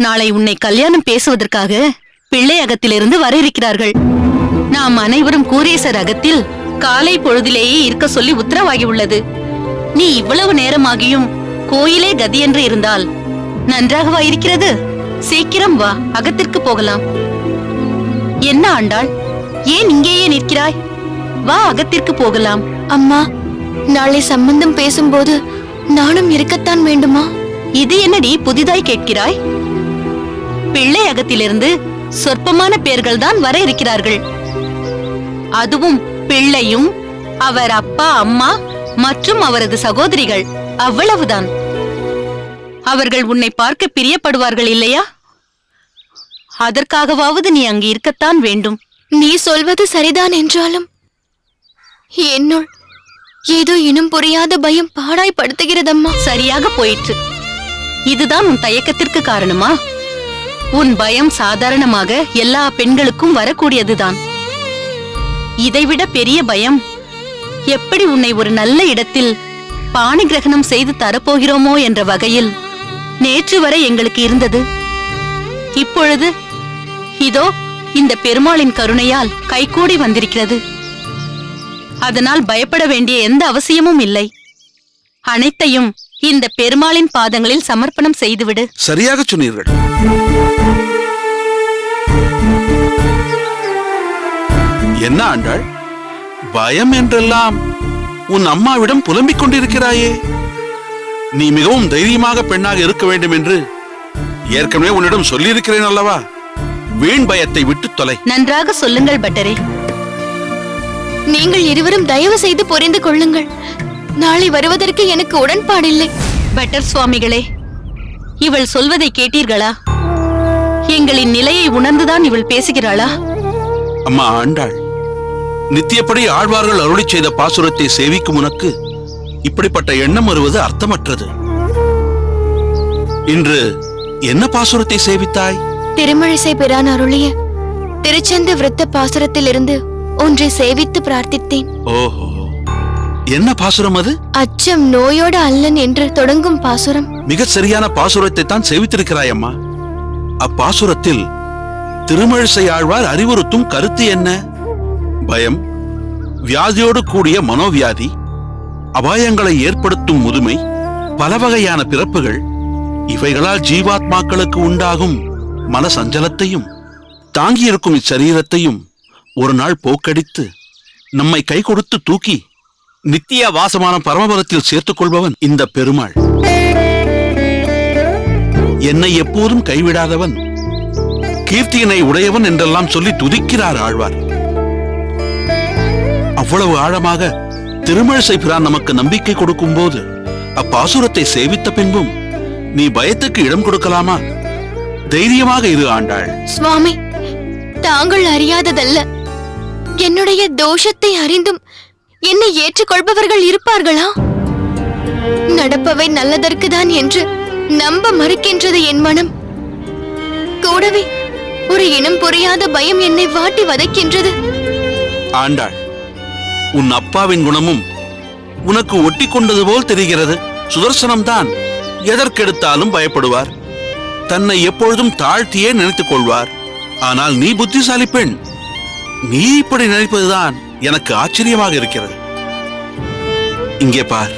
நாளை உன்னை கல்யாணம் பேசுவதற்காக பிள்ளை அகத்திலிருந்து வர இருக்கிறார்கள். நாம் அனைவரும் கூரேசர் அகத்தில் காலை பொழுதிலேயே இருக்க சொல்லி உத்தரவாகி உள்ளது. நீ இவ்வளவு நேரமாகியும் கோயிலே கதியென்று இருந்தால் நன்றாகவா இருக்கிறது? சீக்கிரம் வா, அகத்திற்கு போகலாம். என்ன ஆண்டாள், ஏன் இங்கேயே நிற்கிறாய்? வா, அகத்திற்கு போகலாம். அம்மா, நாளை சம்பந்தம் பேசும்போது நானும் இருக்கத்தான் வேண்டுமா? இது என்னடி புதிதாய் கேட்கிறாய்? பிள்ளை அகத்திலிருந்து சொற்பமான பேர்கள் தான் வர இருக்கிறார்கள். அதுவும் பிள்ளையும் அவர் அப்பா அம்மா மற்றும் அவரது சகோதரிகள், அவ்வளவுதான். அவர்கள் உன்னை பார்க்க பிரியப்படுவார்கள் இல்லையா? அதற்காகவாவது நீ அங்கு இருக்கத்தான் வேண்டும். நீ சொல்வது சரிதான் என்றாலும் என்னுள் ஏதோ இனம் புரியாத பயம் பாடாய்படுத்துகிறதம்மா. சரியாக போயிற்று. இதுதான் உன் தயக்கத்திற்கு காரணமா? உன் பயம் சாதாரணமாக எல்லா பெண்களுக்கும் வரக்கூடியதுதான். இதைவிட பெரிய பயம் எப்படி உன்னை ஒரு நல்ல இடத்தில் பாணி கிரகணம் செய்து தரப்போகிறோமோ என்ற வகையில் நேற்று வரை எங்களுக்கு இருந்தது. இப்பொழுது இதோ இந்த பெருமாளின் கருணையால் கைகூடி வந்திருக்கிறது. அதனால் பயப்பட வேண்டிய எந்த அவசியமும் இல்லை. அனைத்தையும் இந்த பெருமாளின் பாதங்களில் சமர்ப்பணம் செய்துவிடு. சரியாக சொன்னீர்கள். என்ன ஆண்டாள், பயம் என்றெல்லாம் உன் அம்மாவிடம் புலம்பிக் கொண்டிருக்கிறாயே? நீ மிகவும் தைரியமாக பெண்ணாக இருக்க வேண்டும் என்று ஏற்கனவே உன்னிடம் சொல்லியிருக்கிறேன் அல்லவா? வீண் பயத்தை விட்டு தொலை. நன்றாக சொல்லுங்கள் பட்டரே. நீங்கள் இருவரும் தயவு செய்து புரிந்து கொள்ளுங்கள். நாளை வருவதற்கு எனக்கு உடன்பாடில்லை. பட்டர் சுவாமிகளே, இவள் சொல்வதை கேட்டீர்களா? எங்களின் நிலையை உணர்ந்துதான் இவள் பேசுகிறாளா? அம்மா ஆண்டாள், நித்தியப்படி ஆழ்வார்கள் அருளி செய்த பாசுரத்தை சேவிக்கும் உனக்கு இப்படிப்பட்ட எண்ணம் வருவது அர்த்தமற்றது. இன்று என்ன பாசுரத்தை சேவித்தாய்? திருமழிசை பிரான் அருளிய திருச்சந்த விருத்த பாசுரத்திலிருந்து ஒன்றை சேவித்து பிரார்த்தித்தேன். ஓஹோ, என்ன பாசுரம் அது? அச்சம் நோயோடு அல்லன் என்று தொடங்கும் பாசுரம். மிக சரியான பாசுரத்தை தான் சேவித்திருக்கிறாய் அம்மா. அப்பாசுரத்தில் திருமழிசை ஆழ்வார் அறிவுறுத்தும் கருத்து என்ன? பயம், வியாதியோடு கூடிய மனோவியாதி, அபாயங்களை ஏற்படுத்தும் முதுமை, பல வகையான பிறப்புகள், இவைகளால் ஜீவாத்மாக்களுக்கு உண்டாகும் மன சஞ்சலத்தையும் தாங்கியிருக்கும் இச்சரீரத்தையும் ஒரு நாள் போக்கடித்து நம்மை கை கொடுத்து தூக்கி நித்திய வாசமான பரமபதத்தில் சேர்த்துக் கொள்பவன் இந்த பெருமாள். என்னை எப்போதும் கைவிடாதவன், கீர்த்தியினை உடையவன் என்றெல்லாம் சொல்லி துதிக்கிறார் ஆழ்வார். அவ்வளவு ஆழமாக திருமழிசை பிரான் நமக்கு நம்பிக்கை கொடுக்கும் போது அப்பாசுரத்தை சேவித்த பின்பும் நீ பயத்துக்கு இடம் கொடுக்கலாமா? தைரியமாக இரு ஆண்டாள். சுவாமி, தாங்கள் அறியாததல்ல. என்னுடைய தோஷத்தை அறிந்தும் என்னை ஏற்றுக்கொள்பவர்கள் இருப்பார்களா? நடப்பவை நல்லதற்குதான் என்று நம்ப மறுக்கின்றது என் மனம். கூடவே ஒரு இனம் புரியாத பயம் என்னை வாட்டி வதைக்கின்றது. ஆண்டாள், உன் அப்பாவின் குணமும் உனக்கு ஒட்டி கொண்டது போல் தெரிகிறது. சுதர்சனம்தான் எதற்கெடுத்தாலும் பயப்படுவார். தன்னை எப்பொழுதும் தாழ்த்தியே நினைத்துக் கொள்வார். ஆனால் நீ புத்திசாலி பெண். நீ இப்படி நினைப்பதுதான் எனக்கு ஆச்சரியமாக இருக்கிறது. இங்கே பார்,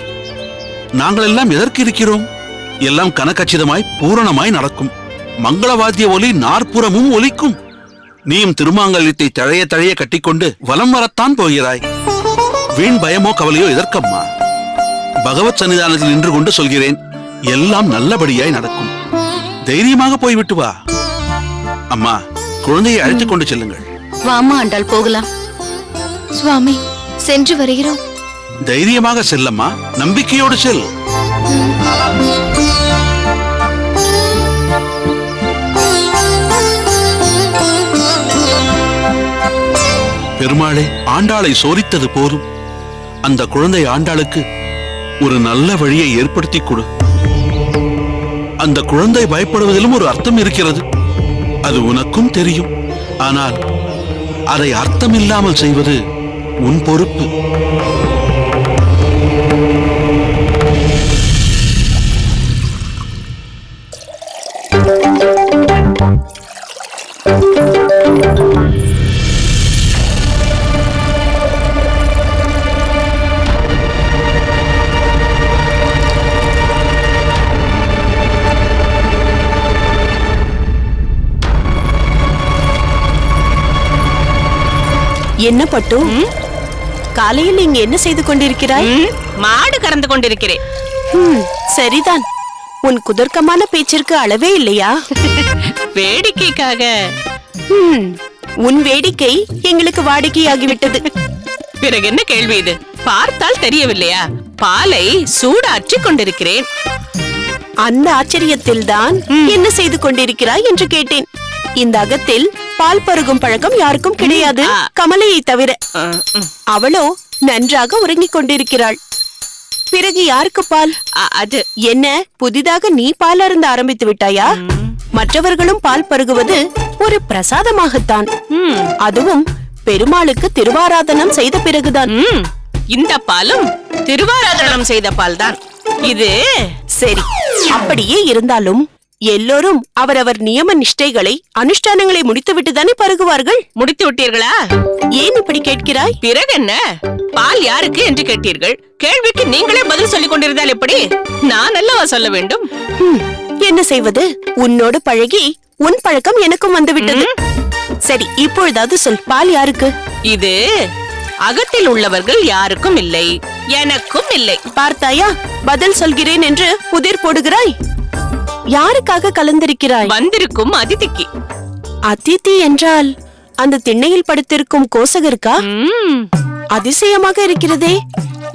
நாங்கள் எல்லாம் எதற்கு இருக்கிறோம்? எல்லாம் கனகச்சிதமாய் பூரணமாய் நடக்கும். மங்களவாத்திய ஒலி நாற்புறமும் ஒலிக்கும். நீயும் திருமாங்கல்யத்தை தழைய தழைய கட்டிக்கொண்டு வலம் வரத்தான் போகிறாய். வீண் பயமோ கவலையோ எதற்கம்மா? பகவத் சன்னிதானத்தில் நின்று கொண்டு சொல்கிறேன், எல்லாம் நல்லபடியாய் நடக்கும். தைரியமாக போய்விட்டு வா. அம்மா, குழந்தையை அழைத்துக் கொண்டு செல்லுங்கள். வாமா ஆண்டாள், போகலாம். சுவாமி, சென்று வருகிறோம். தைரியமாக செல்லம்மா, நம்பிக்கையோடு செல். பெருமாளே, ஆண்டாளை சோரித்தது போதும். அந்த குழந்தை ஆண்டாளுக்கு ஒரு நல்ல வழியை ஏற்படுத்தி கொடு. அந்த குழந்தை பயப்படுவதிலும் ஒரு அர்த்தம் இருக்கிறது. அது உனக்கும் தெரியும். ஆனால் அதை அர்த்தமில்லாமல் செய்வது உன் பொறுப்பு. என்ன பட்டு, காலையில் இங்க என்ன செய்து கொண்டிருக்கிறாய்? மாடு கறந்து கொண்டிருக்கிறேன். சரிதான். உன் குதர்க்கமான பேச்சிற்கு அளவே இல்லையா? வேடிக்கைக்காக. உன் வேடிக்கை எங்களுக்கு வாடிக்கையாகிவிட்டது. பிறகு என்ன கேள்வி இது? பார்த்தால் தெரியவில்லையா? பாலை சூடாற்றி கொண்டிருக்கிறேன். அந்த ஆச்சரியத்தில் தான் என்ன செய்து கொண்டிருக்கிறாய் என்று கேட்டேன். இந்த அகத்தில் பால் பருகும் பழக்கம் யாருக்கும் கிடையாது, கமலையை தவிர. அவளோ நன்றாக உறங்கிக் கொண்டிருக்கிறாள். பிறகு யாருக்கு பால்? அது என்ன, புதிதாக நீ பால் அருந்த ஆரம்பித்து விட்டாயா? மற்றவர்களும் பால் பருகுவது ஒரு பிரசாதமாகத்தான், அதுவும் பெருமாளுக்கு திருவாராதனம் செய்த பிறகுதான். இந்த பாலும் திருவாராதனம் செய்த பால் தான் இது. சரி, அப்படியே இருந்தாலும் எல்லோரும் அவரவர் நியம நிஷ்டைகளை, அனுஷ்டானங்களை முடித்துவிட்டு தானே பருகுவார்கள். முடித்து விட்டீர்களா? ஏன் இப்படி கேட்கிறாய்? பிறகு என்ன, பால் யாருக்கு என்று கேட்டீர்கள். கேள்விக்கு நீங்களே பதில் சொல்லிக் கொண்டிருந்தால் எப்படி? நான் அல்லவா சொல்ல வேண்டும்? என்ன செய்வது, உன்னோடு பழகி உன் பழக்கம் எனக்கும் வந்துவிட்டது. சரி, இப்பொழுதாவது சொல், பால் யாருக்கு? இது அகத்தில் உள்ளவர்கள் யாருக்கும் இல்லை, எனக்கும் இல்லை. பார்த்தாயா, பதில் சொல்கிறேன் என்று புதிர் போடுகிறாய். யாருக்காக கலந்திருக்கிறாய்? வந்திருக்கும் அதிதிக்கு. அதிதி என்றால் அந்த திண்ணையில் படுத்திருக்கும் கோசகருக்கா? அதிசயமாக இருக்கிறதே.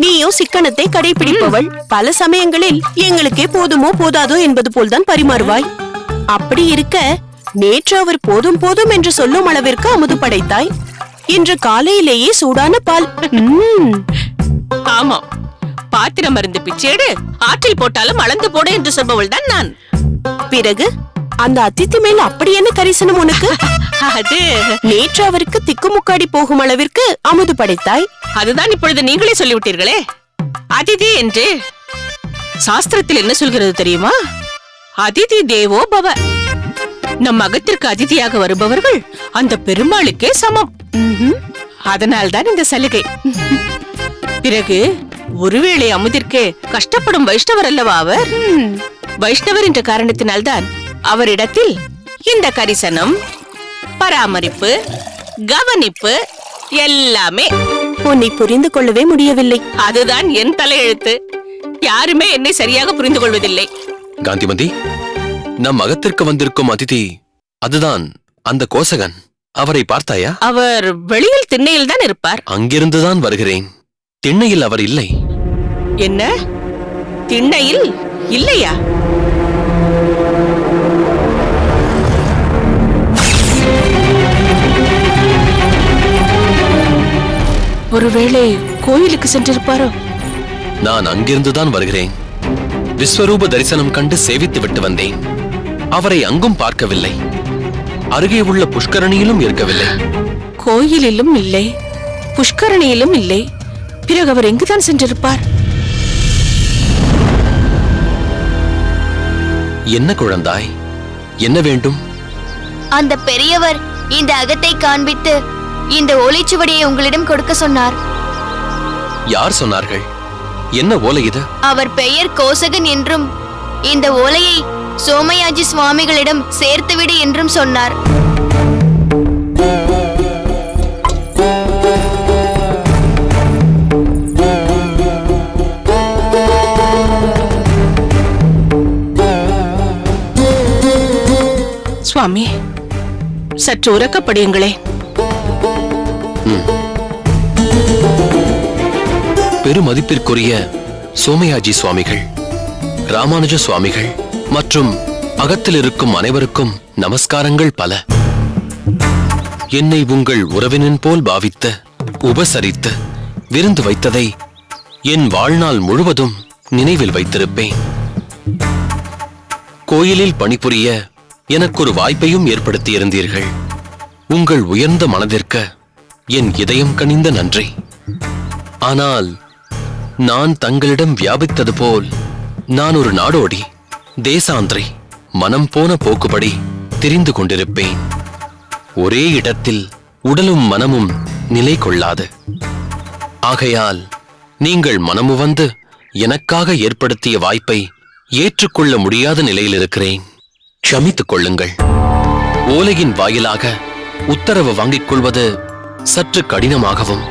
நீயோ சிக்கனத்தை கடைபிடிப்பவள். பல சமயங்களில் எங்களுக்கே போதுமோ போதாதோ என்பது போல்தான் பரிமாறுவாய். அப்படி இருக்க நேற்று அவர் போதும் போதும் என்று சொல்லும் அளவிற்கு அமுது படைத்தாய். இன்று காலையிலேயே சூடான பால். ஆமாம், பாத்திரம் மருந்து பிச்சேடு, ஆற்றில் போட்டாலும் அளந்து போடு என்று சொல்பவள் தான் நான். பிறகு அந்த அதித்தி மேல் அப்படி என்ன கரிசனம் உனக்கு? அது நேற்று அவருக்கு திக்குமுக்காடி போகும் அளவிற்கு அமுது படைத்தாய். அதுதான் இப்பொழுது நீங்களே சொல்லிவிட்டீர்களே. அதிதி என்று சாஸ்திரத்தில் என்ன சொல்கிறது தெரியுமா? அதிதி தேவோ பவ. நம் அகத்திற்கு அதிதியாக வருபவர்கள் அந்த பெருமாளுக்கே சமம். அதனால்தான் இந்த சலுகை. பிறகு ஒருவேளை அமுதிற்கு கஷ்டப்படும் வைஷ்ணவர் அல்லவா அவர்? வைஷ்ணவர் என்ற காரணத்தினால்தான் அவரிடத்தில் இந்த கரிசனம், பராமரிப்பு, கவனிப்பு எல்லாமே. உன்னை புரிந்து கொள்ளவே முடியவில்லை. அதுதான் என் தலையெழுத்து. யாருமே என்னை சரியாக புரிந்து கொள்வதில்லை. காந்திமதி, நம் அகத்திற்கு வந்திருக்கும் அதிதி அதுதான் அந்த கோசகன். அவரை பார்த்தாயா? அவர் வெளியில் திண்ணையில் தான் இருப்பார். அங்கிருந்துதான் வருகிறேன். திண்ணையில் அவர் இல்லை. என்ன, திண்ணையில் இல்லையா? ஒருவேளை கோயிலுக்கு சென்றிருப்பாரோ? நான் அங்கிருந்துதான் வருகிறேன். விஸ்வரூப தரிசனம் கண்டு சேவித்து விட்டு வந்தேன். அவரை அங்கும் பார்க்கவில்லை. அருகே உள்ள புஷ்கரணியிலும் இருக்கவில்லை. கோயிலிலும் இல்லை, புஷ்கரணியிலும் இல்லை. பிறகு அவர் எங்குதான் சென்றிருப்பார்? என்ன குழந்தாய், என்ன வேண்டும்? அந்த பெரியவர் இந்த அகத்தை காண்பித்து இந்த ஓலைச்சுவடியை உங்களிடம் கொடுக்க சொன்னார். யார் சொன்னார்கள்? என்ன ஓலை இது? அவர் பெயர் கோசகன் என்றும் இந்த ஓலையை சோமயாஜி சுவாமிகளிடம் சேர்த்துவிடு என்றும் சொன்னார். சுவாமி, சற்று உறக்கப்படியுங்களே. பெருமதிப்பிற்குரிய சோமயாஜி சுவாமிகள், ராமானுஜ சுவாமிகள் மற்றும் அகத்தில் இருக்கும் அனைவருக்கும் நமஸ்காரங்கள் பல. என்னை உங்கள் உறவினன் போல் பாவித்து உபசரித்து விருந்து வைத்ததை என் வாழ்நாள் முழுவதும் நினைவில் வைத்திருப்பேன். கோயிலில் பணிபுரிய எனக்கு ஒரு வாய்ப்பையும் ஏற்படுத்தியிருந்தீர்கள். உங்கள் உயர்ந்த மனதிற்கு என் இதயம் கனிந்த நன்றி. ஆனால் நான் தங்களிடம் வியாபித்தது போல் நான் ஒரு நாடோடி, தேசாந்திரி, மனம் போன போக்குபடி திரிந்து கொண்டிருப்பேன். ஒரே இடத்தில் உடலும் மனமும் நிலை கொள்ளாது. ஆகையால் நீங்கள் மனமுவந்து எனக்காக ஏற்படுத்திய வாய்ப்பை ஏற்றுக்கொள்ள முடியாத நிலையில் இருக்கிறேன். க்ஷமித்துக் கொள்ளுங்கள். ஓலையின் வாயிலாக உத்தரவு வாங்கிக் கொள்வது சற்று கடினமாகவும்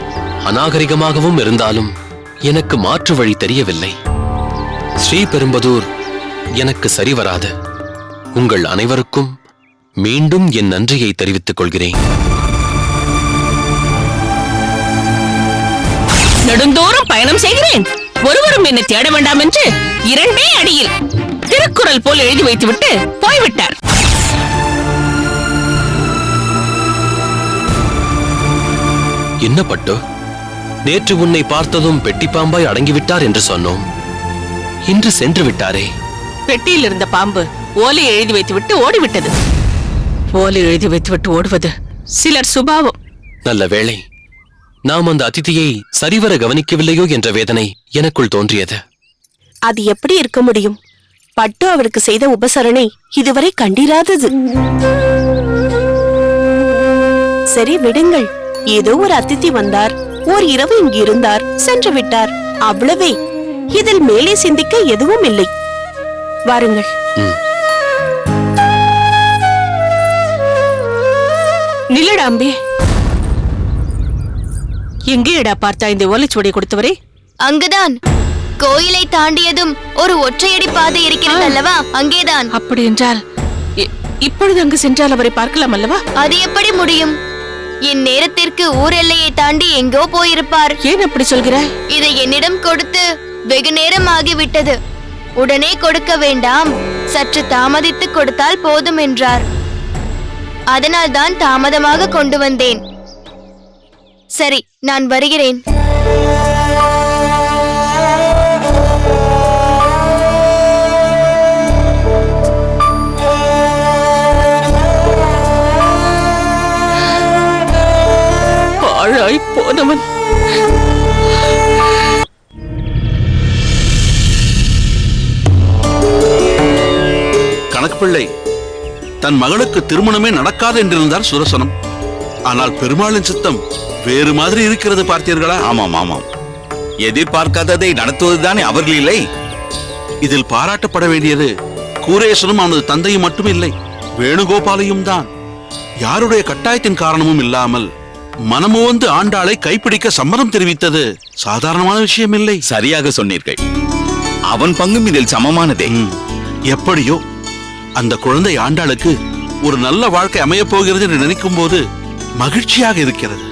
அநாகரிகமாகவும் இருந்தாலும் எனக்கு மாற்று வழி தெரியவில்லை. ஸ்ரீபெரும்புதூர் எனக்கு சரிவராது. உங்கள் அனைவருக்கும் மீண்டும் என் நன்றியை தெரிவித்துக் கொள்கிறேன். நெடுந்தோறும் பயணம் செய்கிறேன், ஒருவரும் என்னை தேட வேண்டாம் என்று 2 அடியில் திருக்குறள் போல் எழுதி வைத்துவிட்டு போய்விட்டார். என்ன பட்டு, நேற்று உன்னை பார்த்ததும் பெட்டி பாம்பாய் அடங்கிவிட்டார் என்று சொன்னோம். இன்று சென்று விட்டாரே. பெட்டியில் இருந்த பாம்பு ஓலை எழுதி வைத்துவிட்டு ஓடிவிட்டது. ஓலை எழுதி வைத்துவிட்டு ஓடுவது சிலர் சுபாவம். நல்ல வேளை நாம் அந்த அதிதியை சரிவர கவனிக்கவில்லையோ என்ற வேதனை எனக்குள் தோன்றியது. அது எப்படி இருக்க முடியும்? பட்டு அவருக்கு செய்த உபசரணை இதுவரை கண்டிராதது. சரி விடுங்கள். ஏதோ ஒரு அதிதி வந்தார், ஓர் இரவு இங்கு இருந்தார், சென்று விட்டார், அவ்வளவே. இதில் மேலே சிந்திக்க எதுவும் இல்லை. வாருங்கள். நில்லடாம்பே, எங்கேடா பார்த்தா இந்த ஓலைச்சுவடி கொடுத்தவரே? அங்குதான். கோயிலை தாண்டியதும் ஒரு ஒற்றையடி பாதை இருக்கிறது அல்லவா, அங்கேதான். அப்படி என்றால் இப்பொழுது அங்கு சென்றால் அவரை பார்க்கலாம் அல்லவா? அது எப்படி முடியும்? இந்நேரத்திற்கு ஊர் எல்லையை தாண்டி எங்கோ போயிருப்பார். ஏன் அப்படி சொல்கிறாய்? இதை என்னிடம் கொடுத்து வெகு நேரம் ஆகிவிட்டது. உடனே கொடுக்க வேண்டாம், சற்று தாமதித்து கொடுத்தால் போதும் என்றார். அதனால்தான் தாமதமாக கொண்டு வந்தேன். சரி, நான் வருகிறேன். பாழாய் போனவன். கணக்கு பிள்ளை தன் மகளுக்கு திருமணமே நடக்காது என்றிருந்தார் சுதர்சனம். ஆனால் பெருமாளின் சித்தம் வேறு மாதிரி இருக்கிறது, பார்த்தீர்களா? ஆமாம் ஆமாம், எதிர்பார்க்காததை நடத்துவதுதானே அவர்கள் இல்லை. இதில் பாராட்டப்பட வேண்டியது கூரேசனும் அவனது தந்தையும் மட்டும் இல்லை, வேணுகோபாலையும் தான். யாருடைய கட்டாயத்தின் காரணமும் இல்லாமல் மனமுவந்து ஆண்டாளை கைப்பிடிக்க சம்மதம் தெரிவித்தது சாதாரணமான விஷயம் இல்லை. சரியாக சொன்னீர்கள். அவன் பங்கும் இதில் சமமானதே. எப்படியோ அந்த குழந்தை ஆண்டாளுக்கு ஒரு நல்ல வாழ்க்கை அமையப் போகிறது என்று நினைக்கும் போது மகிழ்ச்சியாக இருக்கிறது.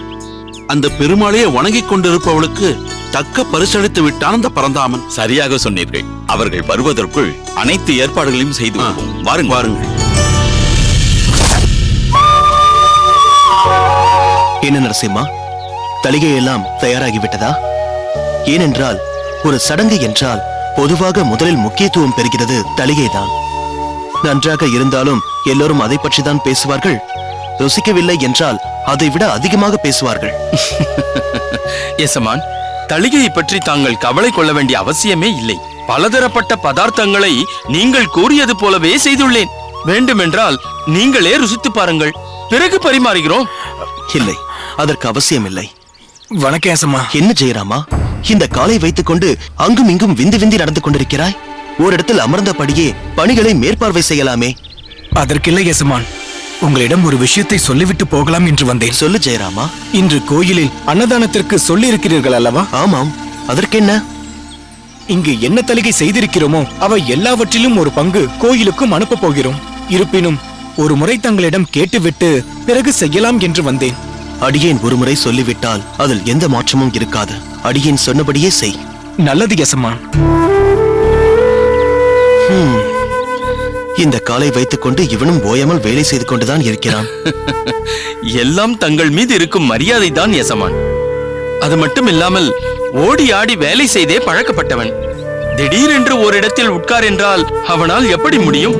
அந்த பெருமாளையே வணங்கிக் கொண்டிருப்பவளுக்கு தக்க பரிசளித்து விட்டான் அந்த பரந்தாமன். சரியாக சொன்னீர்கள். அவர்கள் வருவதற்குள் அனைத்து ஏற்பாடுகளையும் செய்து வாருங்கள் வாருங்கள். என்ன நரசிம்மா, தலிகை எல்லாம் தயாராகிவிட்டதா? ஏனென்றால் ஒரு சடங்கு என்றால் பொதுவாக முதலில் முக்கியத்துவம் பெறுகிறது தலிகைதான். நன்றாக இருந்தாலும் எல்லோரும் அதை பற்றிதான் பேசுவார்கள். ருசிக்கவில்லை என்றால் அதை விட அதிகமாக பேசுவார்கள். எசமான், தளிகையை பற்றி தாங்கள் கவலை கொள்ள வேண்டிய அவசியமே இல்லை. பலதரப்பட்ட பதார்த்தங்களை நீங்கள் கூறியது போலவே செய்துள்ளேன். வேண்டுமென்றால் நீங்களே ருசித்து பாருங்கள், பிறகு பரிமாறுகிறோம். இல்லை, அதற்கு அவசியம் இல்லை. வணக்கம் ஏசம்மா. என்ன ஜெயராமா, இந்த காலை வைத்துக் கொண்டு அங்கும் இங்கும் விந்தி விந்தி நடந்து கொண்டிருக்கிறாய்? ஓரிடத்தில் அமர்ந்தபடியே பணிகளை மேற்பார்வை செய்யலாமே. அதற்கில்லை ஏசமான், உங்களிடம் ஒரு விஷயத்தை சொல்லிவிட்டு போகலாம் என்று வந்தேன். சொல்லு ஜெயராமா. இன்று கோயிலில் அன்னதானத்திற்கு சொல்லி இருக்கிறீர்கள் அல்லவா? ஆமாம், அதற்கென்ன? இங்கு என்ன தலிகை செய்திருக்கிறோமோ அவை எல்லாவற்றிலும் ஒரு பங்கு கோயிலுக்கும் அனுப்ப போகிறோம். இருப்பினும் ஒரு முறை தங்களிடம் கேட்டுவிட்டு பிறகு செய்யலாம் என்று வந்தேன். அடியேன் ஒருமுறை சொல்லிவிட்டால் அதில் எந்த மாற்றமும் இருக்காது. அடியேன் சொன்னபடியே செய். நல்லது எசமான். இந்த காலை வைத்துக் கொண்டு இவனும் ஓயாமல் வேலை செய்து கொண்டுதான் இருக்கிறான். எல்லாம் தங்கள் மீது இருக்கும் மரியாதை தான் எசமான். அது மட்டும் இல்லாமல் ஓடி ஆடி வேலை செய்தே பழக்கப்பட்டவன். திடீரென்று ஓரிடத்தில் உட்கார் என்றால் அவனால் எப்படி முடியும்?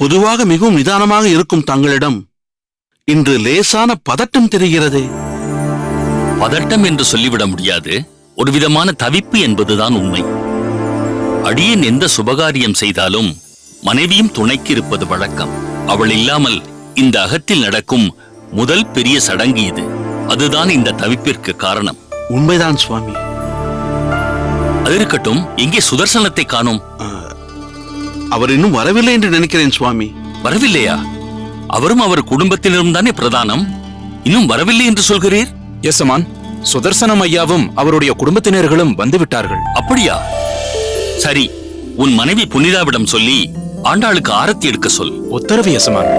பொதுவாக மிகவும் நிதானமாக இருக்கும் தங்களிடம் இன்று லேசான பதட்டம் தெரிகிறதே. பதட்டம் என்று சொல்லிவிட முடியாது, ஒரு விதமான தவிப்பு என்பதுதான் உண்மை. அடியேன் எந்த சுபகாரியம் செய்தாலும் மனைவியும் துணைக்கு இருப்பது வழக்கம். அவள் இல்லாமல் இந்த அகத்தில் நடக்கும் முதல் பெரிய சடங்கு இது. அதுதான் இந்த தவிப்பிற்கு காரணம். உண்மைதான் சுவாமி. அது இருக்கட்டும், எங்கே சுதர்சனத்தை காணோம்? அவர் இன்னும் வரவில்லை என்று நினைக்கிறேன் சுவாமி. வரவில்லையா? அவரும் அவர் குடும்பத்தினரும் தானே பிரதானம். இன்னும் வரவில்லை என்று சொல்கிறீர்? எசமான், சுதர்சனம் ஐயாவும் அவருடைய குடும்பத்தினர்களும் வந்துவிட்டார்கள். அப்படியா? சரி, உன் மனைவி புனிதாவிடம் சொல்லி ஆண்டாளுக்கு ஆரத்தி எடுக்க சொல். உத்தரவு எசமான்.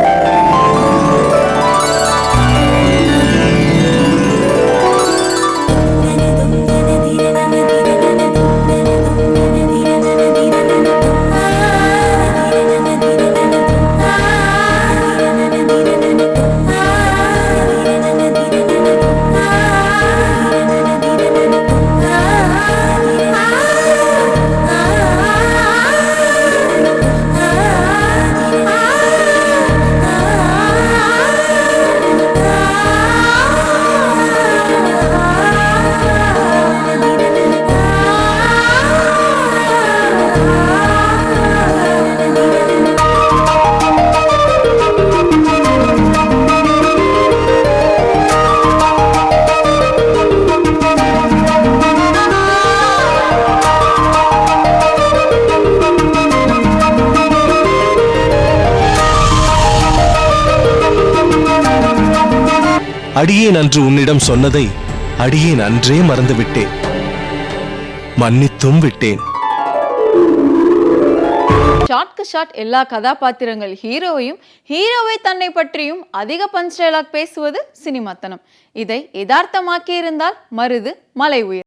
அடியேன் அன்று உன்னிடம் சொன்னதை அடியேன் அன்றே மறந்துவிட்டேன், மன்னித்தும் விட்டேன். ஷார்ட்க்கு ஷார்ட் எல்லா கதாபாத்திரங்கள் ஹீரோவையும் ஹீரோவை தன்னை பற்றியும் அதிக பஞ்ச் டயலாக் பேசுவது சினிமாத்தனம். இதை யதார்த்தமாக்கி இருந்தால் மருது மலை உயர்.